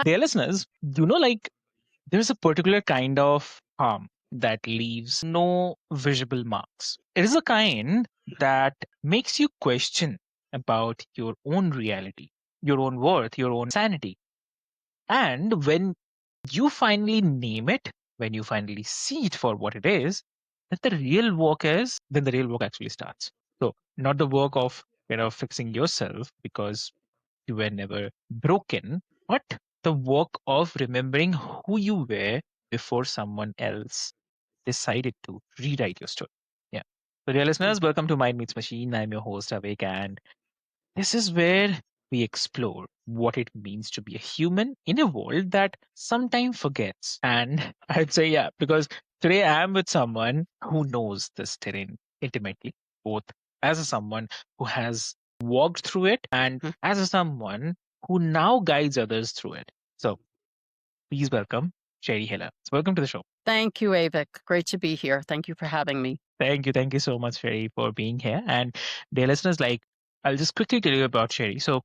Dear listeners, there's a particular kind of harm that leaves no visible marks. It is a kind that makes you question about your own reality, your own worth, your own sanity. And when you finally name it, when you finally see it for what it is, then the real work actually starts. So, not the work of fixing yourself because you were never broken, but the work of remembering who you were before someone else decided to rewrite your story. Yeah. So, dear listeners, welcome to Mind Meets Machine. I'm your host, Avik, and this is where we explore what it means to be a human in a world that sometimes forgets. And I'd say, yeah, because today I'm with someone who knows this terrain intimately, both as a someone who has walked through it and as a someone who now guides others through it. So please welcome Sheri Heller. So welcome to the show. Thank you, Avik. Great to be here. Thank you for having me. Thank you. Thank you so much, Sherry, for being here. And dear listeners, I'll just quickly tell you about Sherry. So,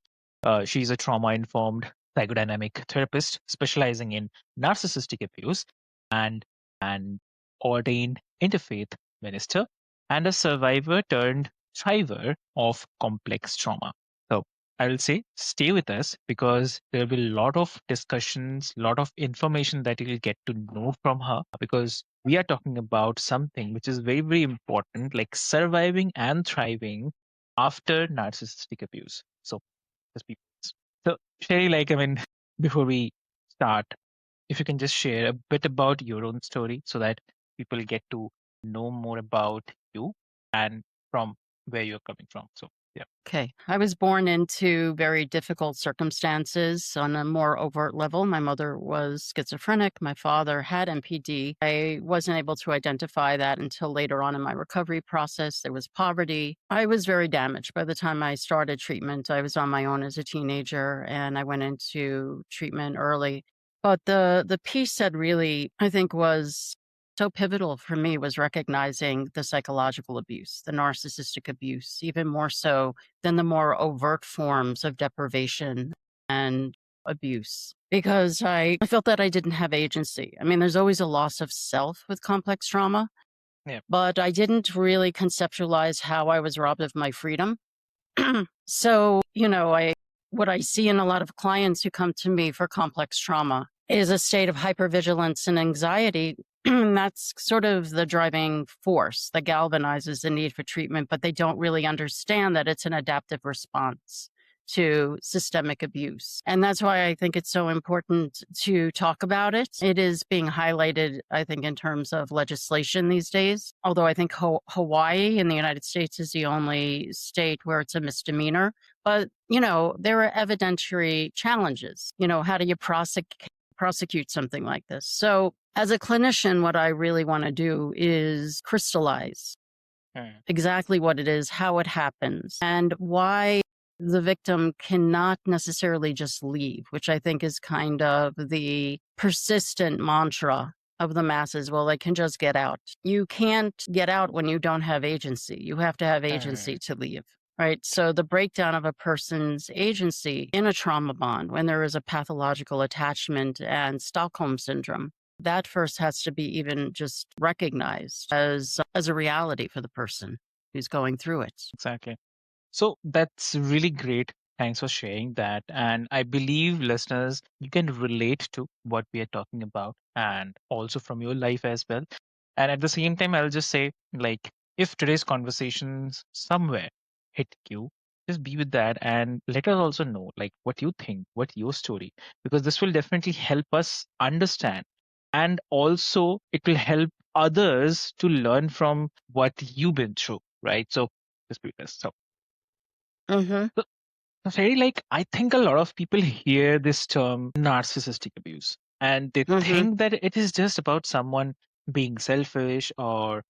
she's a trauma-informed psychodynamic therapist specializing in narcissistic abuse and an ordained interfaith minister and a survivor turned thriver of complex trauma. So, I will say stay with us because there will be a lot of discussions, a lot of information that you'll get to know from her because we are talking about something which is very, very important, like surviving and thriving after narcissistic abuse. So, just be so Sherry, before we start, if you can just share a bit about your own story so that people get to know more about you and from where you're coming from. So, yeah. Okay. I was born into very difficult circumstances on a more overt level. My mother was schizophrenic. My father had MPD. I wasn't able to identify that until later on in my recovery process. There was poverty. I was very damaged. By the time I started treatment, I was on my own as a teenager and I went into treatment early. But the piece that really, I think, was so pivotal for me was recognizing the psychological abuse, the narcissistic abuse, even more so than the more overt forms of deprivation and abuse, because I felt that I didn't have agency. I mean, there's always a loss of self with complex trauma, Yeah. but I didn't really conceptualize how I was robbed of my freedom. So, what I see in a lot of clients who come to me for complex trauma is a state of hypervigilance and anxiety. That's sort of the driving force that galvanizes the need for treatment, but they don't really understand that it's an adaptive response to systemic abuse. And that's why I think it's so important to talk about it. It is being highlighted, I think, in terms of legislation these days, although I think Hawaii in the United States is the only state where it's a misdemeanor. But, there are evidentiary challenges. How do you prosecute something like this? So as a clinician, what I really want to do is crystallize exactly what it is, how it happens, and why the victim cannot necessarily just leave, which I think is kind of the persistent mantra of the masses. Well, they can just get out. You can't get out when you don't have agency. You have to have agency to leave. Right. So the breakdown of a person's agency in a trauma bond, when there is a pathological attachment and Stockholm syndrome, that first has to be even just recognized as a reality for the person who's going through it. Exactly. So that's really great. Thanks for sharing that. And I believe listeners, you can relate to what we are talking about and also from your life as well. And at the same time, I'll just say, if today's conversations somewhere hit you, just be with that and let us also know, what you think, what your story, because this will definitely help us understand. And also, it will help others to learn from what you've been through, right? So just be with us. So, so Very I think a lot of people hear this term narcissistic abuse and they think that it is just about someone being selfish or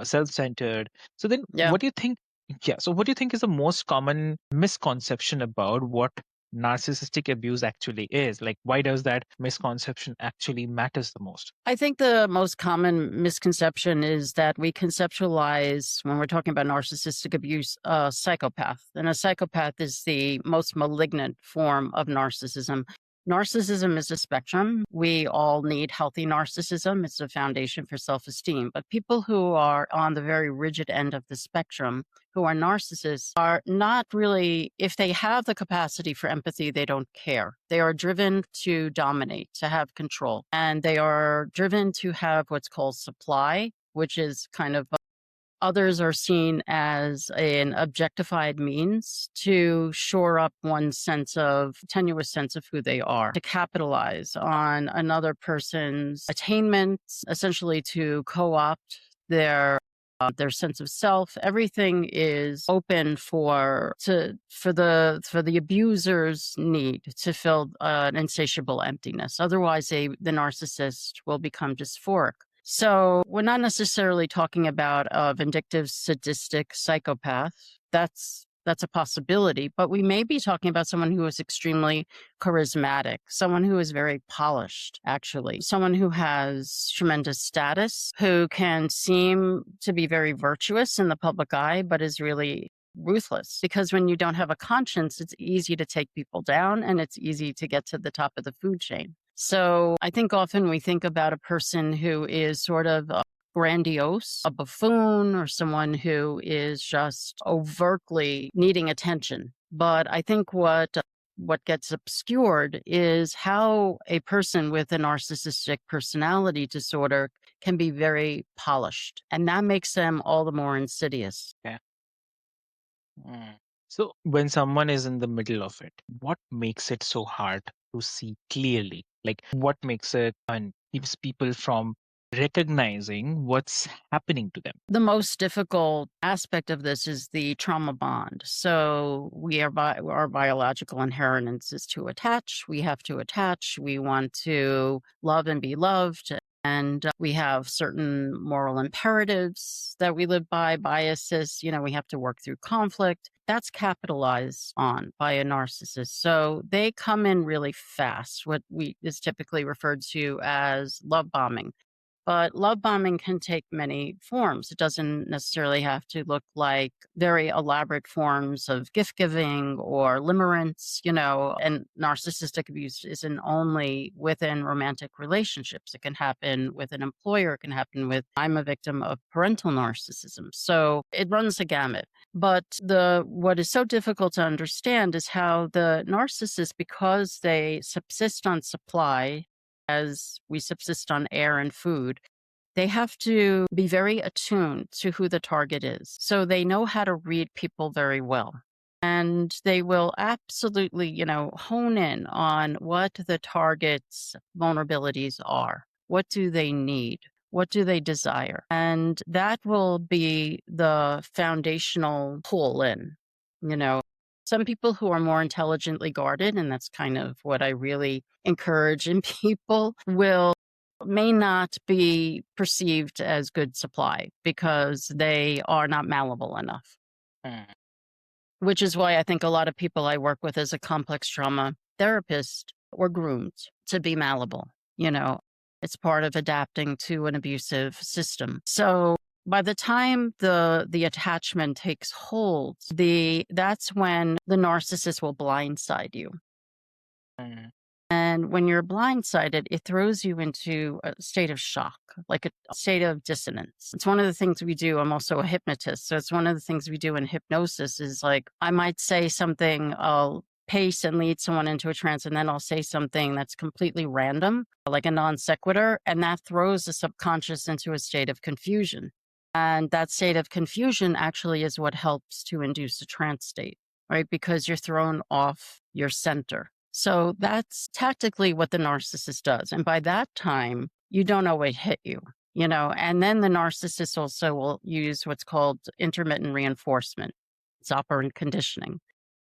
self-centered. So then Yeah. what do you think? Yeah. So what do you think is the most common misconception about what narcissistic abuse actually is? Why does that misconception actually matters the most? I think the most common misconception is that we conceptualize, when we're talking about narcissistic abuse, a psychopath. And a psychopath is the most malignant form of narcissism. Narcissism is a spectrum. We all need healthy narcissism. It's a foundation for self-esteem. But people who are on the very rigid end of the spectrum, who are narcissists, are not really, if they have the capacity for empathy, they don't care. They are driven to dominate, to have control. And they are driven to have what's called supply, which is kind of others are seen as an objectified means to shore up one's tenuous sense of who they are, to capitalize on another person's attainments, essentially to co-opt their sense of self. Everything is open for the abuser's need to fill an insatiable emptiness. Otherwise, the narcissist will become dysphoric. So we're not necessarily talking about a vindictive, sadistic psychopath. That's a possibility, but we may be talking about someone who is extremely charismatic, someone who is very polished, actually, someone who has tremendous status, who can seem to be very virtuous in the public eye, but is really ruthless. Because when you don't have a conscience, it's easy to take people down and it's easy to get to the top of the food chain. So I think often we think about a person who is sort of grandiose, a buffoon, or someone who is just overtly needing attention. But I think what gets obscured is how a person with a narcissistic personality disorder can be very polished. And that makes them all the more insidious. Yeah. So when someone is in the middle of it, what makes it so hard to see clearly? Like what makes it and keeps people from recognizing what's happening to them? The most difficult aspect of this is the trauma bond. So our biological inheritance is to attach. We have to attach. We want to love and be loved. And we have certain moral imperatives that we live by, biases. We have to work through conflict. That's capitalized on by a narcissist. So they come in really fast, what is typically referred to as love bombing. But love bombing can take many forms. It doesn't necessarily have to look like very elaborate forms of gift giving or limerence, and narcissistic abuse isn't only within romantic relationships. It can happen with an employer. It can happen with, I'm a victim of parental narcissism. So it runs the gamut. But what is so difficult to understand is how the narcissist, because they subsist on supply, as we subsist on air and food, they have to be very attuned to who the target is. So they know how to read people very well. And they will absolutely, hone in on what the target's vulnerabilities are. What do they need? What do they desire? And that will be the foundational pull in, Some people who are more intelligently guarded, and that's kind of what I really encourage in people, may not be perceived as good supply because they are not malleable enough. Which is why I think a lot of people I work with as a complex trauma therapist were groomed to be malleable. It's part of adapting to an abusive system. So by the time the attachment takes hold, that's when the narcissist will blindside you. And when you're blindsided, it throws you into a state of shock, like a state of dissonance. It's one of the things we do. I'm also a hypnotist. So it's one of the things we do in hypnosis is like, I might say something, I'll pace and lead someone into a trance, and then I'll say something that's completely random, like a non sequitur, and that throws the subconscious into a state of confusion. And that state of confusion actually is what helps to induce a trance state, right? Because you're thrown off your center. So that's tactically what the narcissist does. And by that time, you don't know what hit you, and then the narcissist also will use what's called intermittent reinforcement. It's operant conditioning.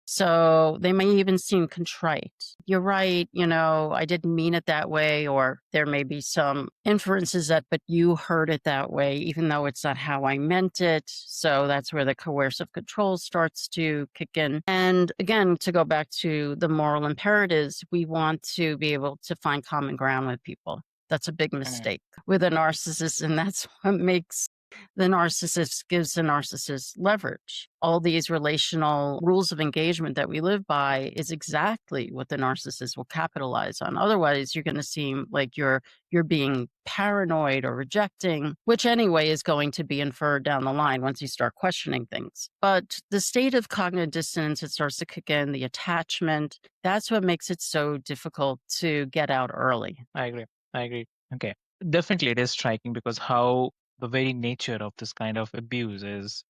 So they may even seem contrite. You're right, I didn't mean it that way, or there may be some inferences but you heard it that way, even though it's not how I meant it. So that's where the coercive control starts to kick in. And again, to go back to the moral imperatives, we want to be able to find common ground with people. That's a big mistake with a narcissist, and that's what makes The narcissist gives the narcissist leverage. All these relational rules of engagement that we live by is exactly what the narcissist will capitalize on. Otherwise, you're going to seem like you're being paranoid or rejecting, which anyway is going to be inferred down the line once you start questioning things. But the state of cognitive dissonance, it starts to kick in, the attachment, that's what makes it so difficult to get out early. I agree. I agree. Okay. Definitely, it is striking because how the very nature of this kind of abuse is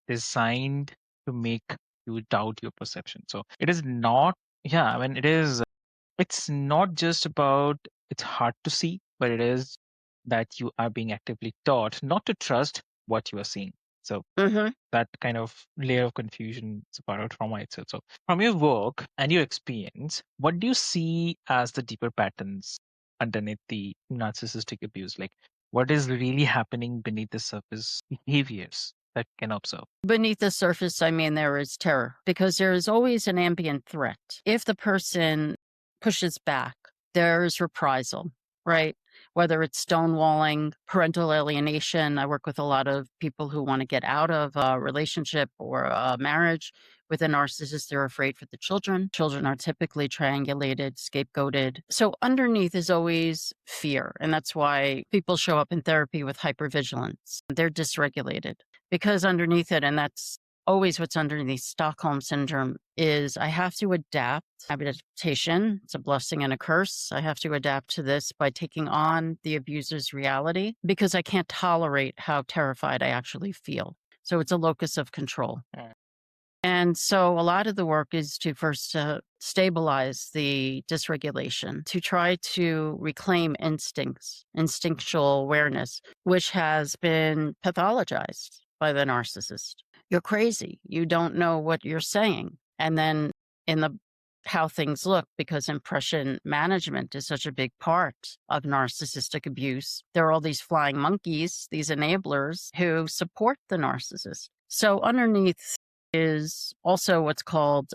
designed to make you doubt your perception. So it is not, yeah, I mean, it's not just about it's hard to see, but it is that you are being actively taught not to trust what you are seeing. So hmm that kind of layer of confusion is a part of trauma itself. So from your work and your experience, what do you see as the deeper patterns underneath the narcissistic abuse? Like what is really happening beneath the surface behaviors that can observe? Beneath the surface, I mean, there is terror because there is always an ambient threat. If the person pushes back, there's reprisal, right? Whether it's stonewalling, parental alienation. I work with a lot of people who want to get out of a relationship or a marriage with a narcissist. They're afraid for the children. Children are typically triangulated, scapegoated. So underneath is always fear. And that's why people show up in therapy with hypervigilance. They're dysregulated because underneath it, and that's always what's underneath Stockholm syndrome, is I have to adapt. Adaptation, it's a blessing and a curse. I have to adapt to this by taking on the abuser's reality because I can't tolerate how terrified I actually feel. So it's a locus of control. Mm. And so a lot of the work is to first stabilize the dysregulation, to try to reclaim instincts, instinctual awareness, which has been pathologized by the narcissist. You're crazy. You don't know what you're saying. And then in the how things look, because impression management is such a big part of narcissistic abuse, there are all these flying monkeys, these enablers who support the narcissist. So underneath is also what's called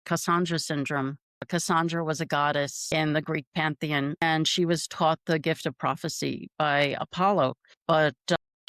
Cassandra syndrome. Cassandra was a goddess in the Greek pantheon, and she was taught the gift of prophecy by Apollo. But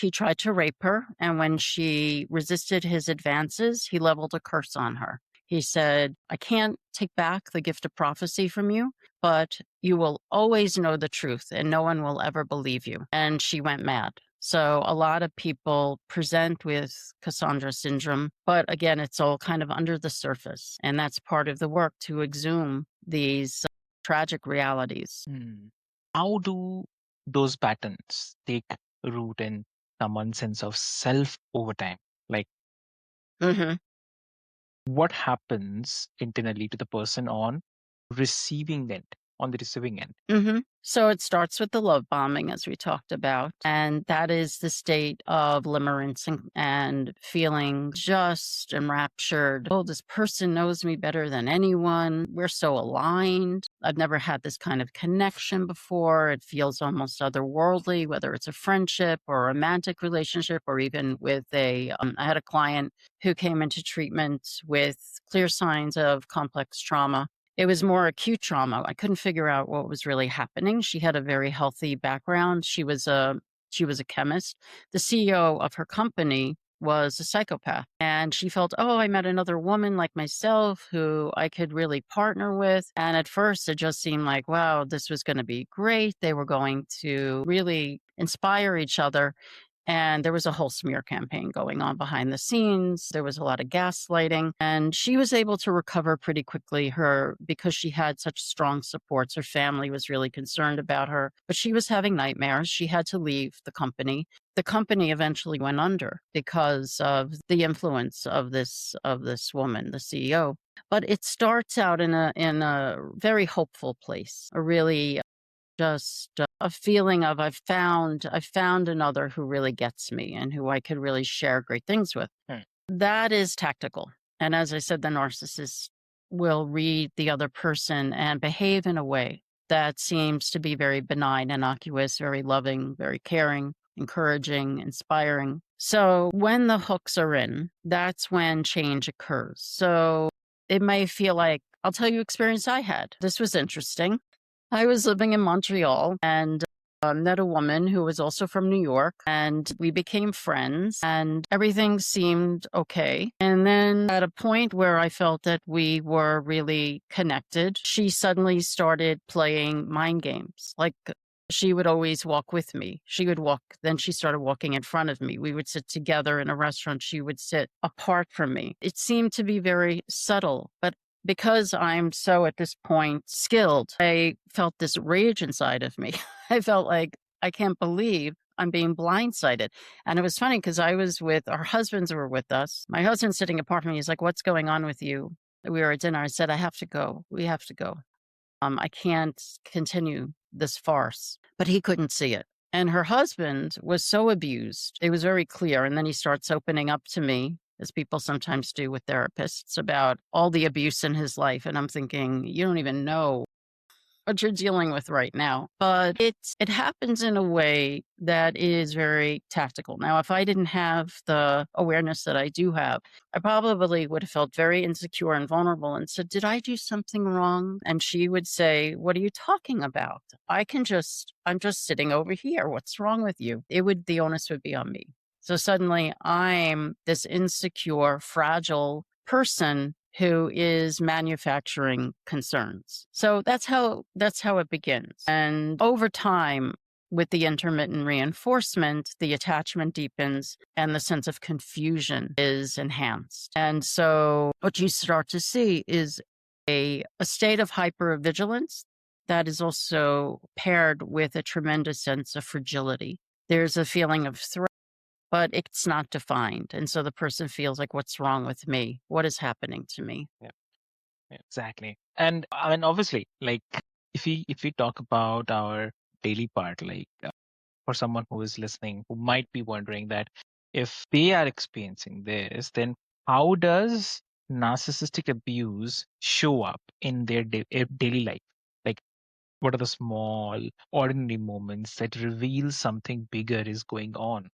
he tried to rape her, and when she resisted his advances, he leveled a curse on her. He said, I can't take back the gift of prophecy from you, but you will always know the truth, and no one will ever believe you. And she went mad. So a lot of people present with Cassandra syndrome, but again, it's all kind of under the surface. And that's part of the work to exhume these tragic realities. How do those patterns take root in someone's sense of self over time? Like hmm what happens internally to the person on receiving end, on the receiving end? So it starts with the love bombing, as we talked about. And that is the state of limerence and feeling just enraptured. Oh, this person knows me better than anyone. We're so aligned. I've never had this kind of connection before. It feels almost otherworldly, whether it's a friendship or a romantic relationship, or even with I had a client who came into treatment with clear signs of complex trauma. It was more acute trauma. I couldn't figure out what was really happening. She had a very healthy background. She was a chemist. The CEO of her company was a psychopath. And she felt, oh, I met another woman like myself who I could really partner with. And at first it just seemed like, wow, this was going to be great. They were going to really inspire each other. And there was a whole smear campaign going on behind the scenes. There was a lot of gaslighting, and she was able to recover pretty quickly because she had such strong supports. Her family was really concerned about her, but she was having nightmares. She had to leave the company. The company eventually went under because of the influence of this woman, the CEO. But it starts out in a very hopeful place, a really just a feeling of I've found another who really gets me and who I could really share great things with. That is tactical. And as I said, the narcissist will read the other person and behave in a way that seems to be very benign, innocuous, very loving, very caring, encouraging, inspiring. So when the hooks are in, that's when change occurs. So it may feel like, I'll tell you experience I had. This was interesting. I was living in Montreal, and met a woman who was also from New York, and we became friends, and everything seemed okay. And then at a point where I felt that we were really connected, she suddenly started playing mind games. Like, she would always walk with me. She would walk, then she started walking in front of me. We would sit together in a restaurant. She would sit apart from me. It seemed to be very subtle, but because I'm so at this point skilled, I felt this rage inside of me. I felt like I can't believe I'm being blindsided. And it was funny because I was with our husbands were with us. My husband's sitting apart from me. He's like, "What's going on with you?" We were at dinner. I said, "I have to go. We have to go. I can't continue this farce." But he couldn't see it. And her husband was so abused. It was very clear. And then he starts opening up to me, as people sometimes do with therapists, about all the abuse in his life. And I'm thinking, you don't even know what you're dealing with right now. But it happens in a way that is very tactical. Now, if I didn't have the awareness that I do have, I probably would have felt very insecure and vulnerable and said, "Did I do something wrong?" And she would say, "What are you talking about? I'm just sitting over here. What's wrong with you?" The onus would be on me. So suddenly I'm this insecure, fragile person who is manufacturing concerns. So that's how it begins. And over time, with the intermittent reinforcement, the attachment deepens and the sense of confusion is enhanced. And so what you start to see is a state of hypervigilance that is also paired with a tremendous sense of fragility. There's a feeling of threat, but it's not defined. And so the person feels like, what's wrong with me? What is happening to me? Yeah, exactly. And I mean, obviously, like if we talk about our daily part, like for someone who is listening, who might be wondering that if they are experiencing this, then how does narcissistic abuse show up in their daily life? Like, what are the small, ordinary moments that reveal something bigger is going on?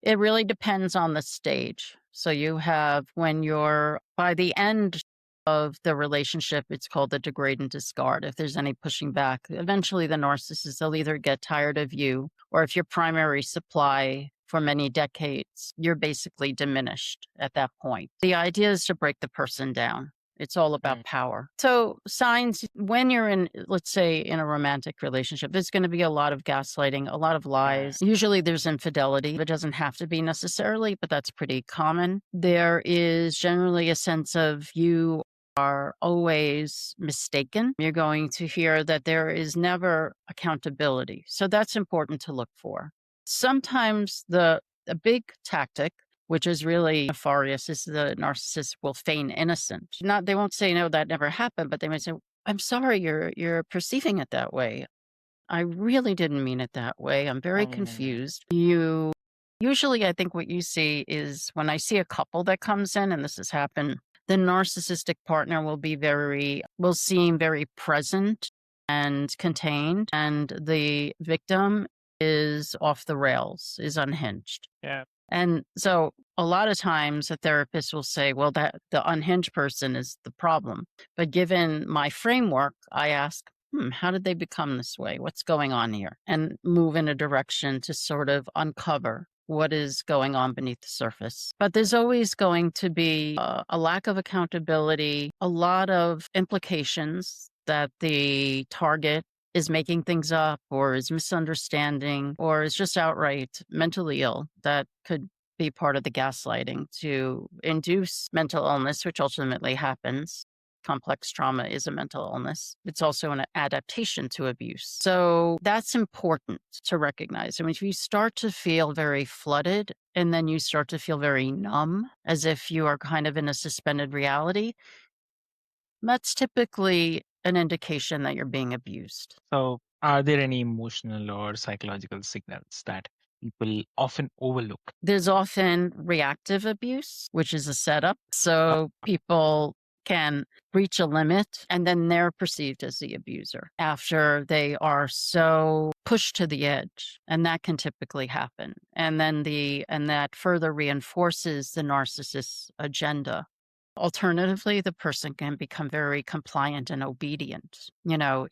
It really depends on the stage. So you have when you're by the end of the relationship, it's called the degrade and discard. If there's any pushing back, eventually the narcissist, they'll either get tired of you, or if your primary supply for many decades, you're basically diminished at that point. The idea is to break the person down. It's all about power. So signs when you're in, let's say, in a romantic relationship, there's going to be a lot of gaslighting, a lot of lies. Usually there's infidelity. It doesn't have to be necessarily, but that's pretty common. There is generally a sense of you are always mistaken. You're going to hear that there is never accountability. So that's important to look for. Sometimes a big tactic, which is really nefarious, is the narcissist will feign innocent. They won't say, "No, that never happened," but they might say, "I'm sorry, you're perceiving it that way. I really didn't mean it that way. I'm very confused." Usually, I think what you see is when I see a couple that comes in, and this has happened, the narcissistic partner will seem very present and contained, and the victim is off the rails, is unhinged. Yeah. And so a lot of times a therapist will say, well, that the unhinged person is the problem. But given my framework, I ask, how did they become this way? What's going on here? And move in a direction to sort of uncover what is going on beneath the surface. But there's always going to be a lack of accountability, a lot of implications that the target is making things up or is misunderstanding or is just outright mentally ill that could be part of the gaslighting to induce mental illness, which ultimately happens. Complex trauma is a mental illness. It's also an adaptation to abuse. So that's important to recognize. I mean, if you start to feel very flooded and then you start to feel very numb, as if you are kind of in a suspended reality, that's typically an indication that you're being abused. So, are there any emotional or psychological signals that people often overlook? There's often reactive abuse, which is a setup. So people can reach a limit and then they're perceived as the abuser after they are so pushed to the edge. And that can typically happen. And then that further reinforces the narcissist's agenda. Alternatively, the person can become very compliant and obedient,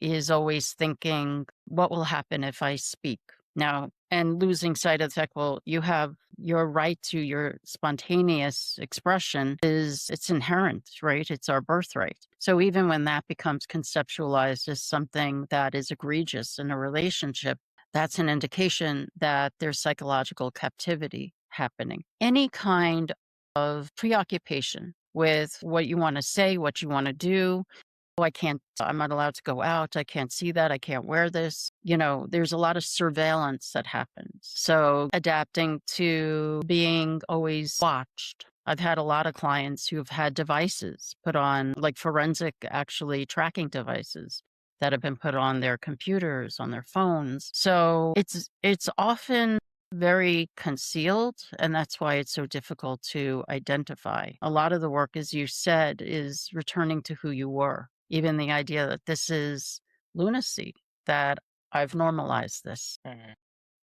is always thinking, what will happen if I speak? Now, and losing sight of the fact, well, you have your right to your spontaneous expression it's inherent, right? It's our birthright. So even when that becomes conceptualized as something that is egregious in a relationship, that's an indication that there's psychological captivity happening. Any kind of preoccupation with what you want to say, what you want to do. Oh, I'm not allowed to go out. I can't see that. I can't wear this. There's a lot of surveillance that happens. So adapting to being always watched. I've had a lot of clients who've had devices put on, like forensic, actually tracking devices that have been put on their computers, on their phones. So it's often very concealed, and that's why it's so difficult to identify. A lot of the work, as you said, is returning to who you were. Even the idea that this is lunacy, that I've normalized this.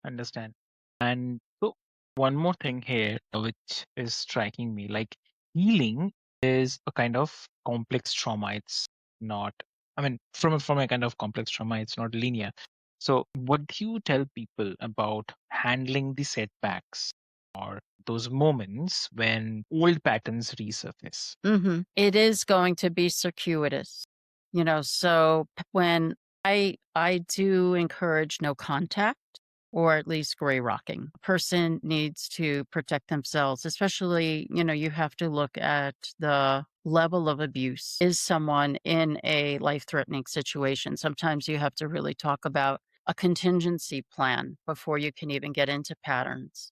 Understand. And so one more thing here, which is striking me, like healing is a kind of complex trauma. It's not, I mean, from a kind of complex trauma, it's not linear. So what do you tell people about handling the setbacks or those moments when old patterns resurface? It is going to be circuitous, so when I do encourage no contact, or at least gray rocking. A person needs to protect themselves, especially, you have to look at the level of abuse. Is someone in a life-threatening situation? Sometimes you have to really talk about a contingency plan before you can even get into patterns.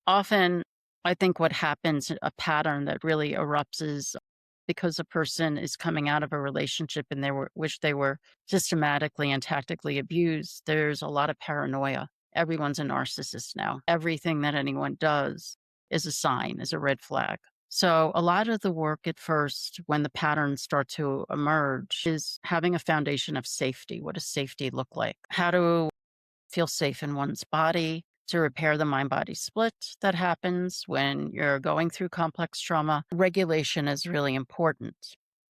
Often, I think what happens, a pattern that really erupts is because a person is coming out of a relationship and which they were systematically and tactically abused. There's a lot of paranoia. Everyone's a narcissist now. Everything that anyone does is a sign, is a red flag. So a lot of the work at first, when the patterns start to emerge, is having a foundation of safety. What does safety look like? How to feel safe in one's body, to repair the mind-body split that happens when you're going through complex trauma. Regulation is really important.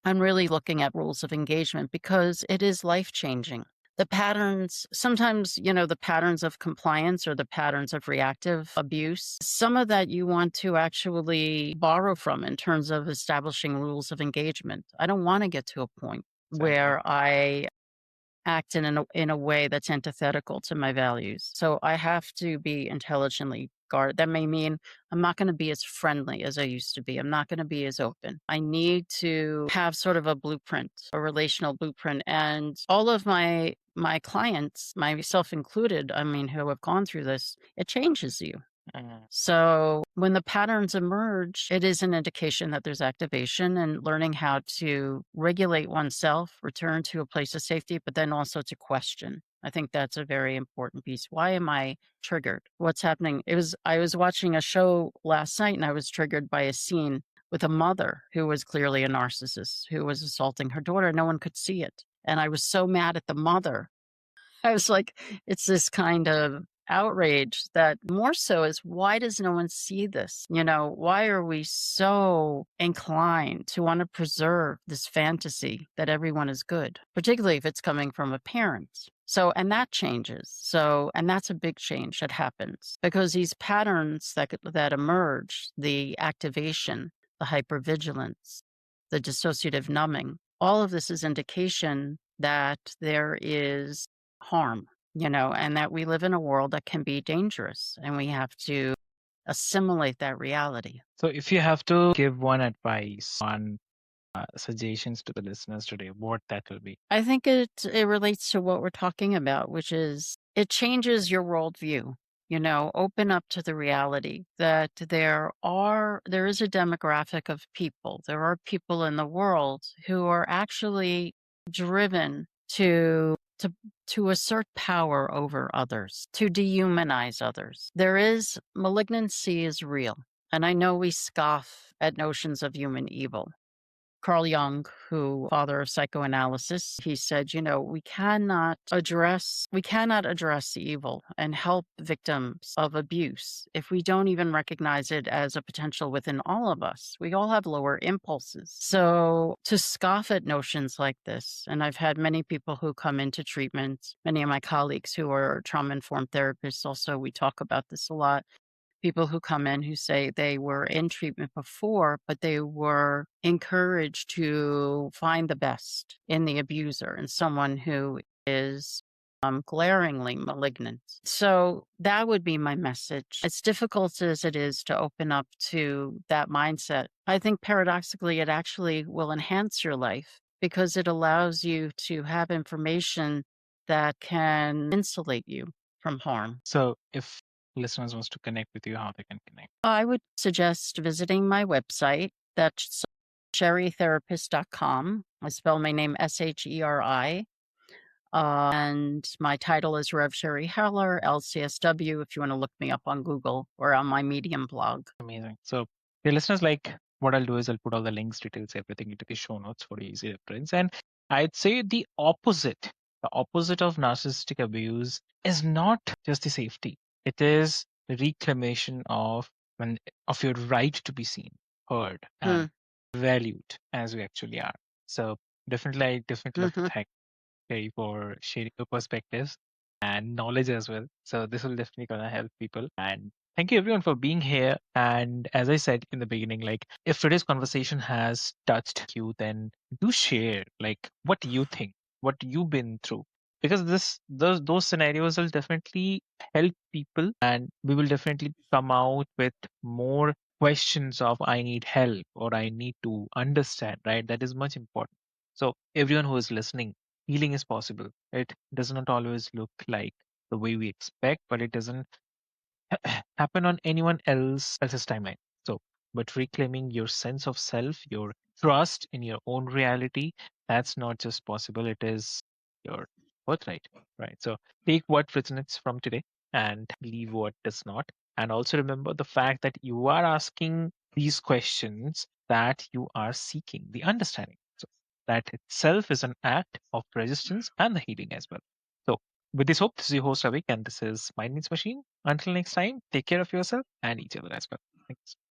I'm really looking at rules of engagement because it is life-changing. The patterns, sometimes, the patterns of compliance or the patterns of reactive abuse, some of that you want to actually borrow from in terms of establishing rules of engagement. I don't want to get to a point where I act in a way that's antithetical to my values. So I have to be intelligently guarded. That may mean I'm not going to be as friendly as I used to be. I'm not going to be as open. I need to have sort of a blueprint, a relational blueprint. And all of my clients, myself included, who have gone through this, it changes you. So when the patterns emerge, it is an indication that there's activation, and learning how to regulate oneself, return to a place of safety, but then also to question. I think that's a very important piece. Why am I triggered? What's happening? I was watching a show last night and I was triggered by a scene with a mother who was clearly a narcissist, who was assaulting her daughter. No one could see it. And I was so mad at the mother. I was like, it's this kind of outrage that more so is, why does no one see this? Why are we so inclined to want to preserve this fantasy that everyone is good, particularly if it's coming from a parent? So, and that changes. So, and that's a big change that happens because these patterns that emerge, the activation, the hypervigilance, the dissociative numbing, all of this is indication that there is harm, and that we live in a world that can be dangerous, and we have to assimilate that reality. So if you have to give one advice, one suggestions to the listeners today, what that will be? I think it relates to what we're talking about, which is it changes your worldview. Open up to the reality that there is a demographic of people. There are people in the world who are actually driven to assert power over others, to dehumanize others. Malignancy is real. And I know we scoff at notions of human evil, Carl Jung, who father of psychoanalysis, he said, we cannot address the evil and help victims of abuse if we don't even recognize it as a potential within all of us. We all have lower impulses. So to scoff at notions like this, and I've had many people who come into treatment, many of my colleagues who are trauma-informed therapists also, we talk about this a lot. People who come in who say they were in treatment before, but they were encouraged to find the best in the abuser and someone who is glaringly malignant. So that would be my message. As difficult as it is to open up to that mindset, I think paradoxically it actually will enhance your life because it allows you to have information that can insulate you from harm. So if listeners wants to connect with you, how they can connect? I would suggest visiting my website. That's sheritherapist.com. I spell my name Sheri. And my title is Rev Sheri Heller, LCSW, if you want to look me up on Google or on my Medium blog. Amazing. So, dear listeners, like what I'll do is I'll put all the links, details, everything into the show notes for easy reference. And I'd say the opposite of narcissistic abuse is not just the safety. It is the reclamation of your right to be seen, heard, and valued as we actually are. So I definitely love to Mhm. thank Sherry for sharing your perspectives and knowledge as well. So this will definitely gonna help people. And thank you everyone for being here. And as I said in the beginning, like if today's conversation has touched you, then do share like what you think, what you've been through. Because those scenarios will definitely help people and we will definitely come out with more questions of I need help or I need to understand, right? That is much important. So everyone who is listening, healing is possible. It does not always look like the way we expect, but it doesn't happen on anyone else's timeline. So, but reclaiming your sense of self, your trust in your own reality, that's not just possible, it is your birthright, right? So take what resonates from today and leave what does not. And also remember the fact that you are asking these questions, that you are seeking the understanding. So that itself is an act of resistance and the healing as well. So with this hope, this is your host Avik, and this is Mind Meets Machine. Until next time, take care of yourself and each other as well. Thanks.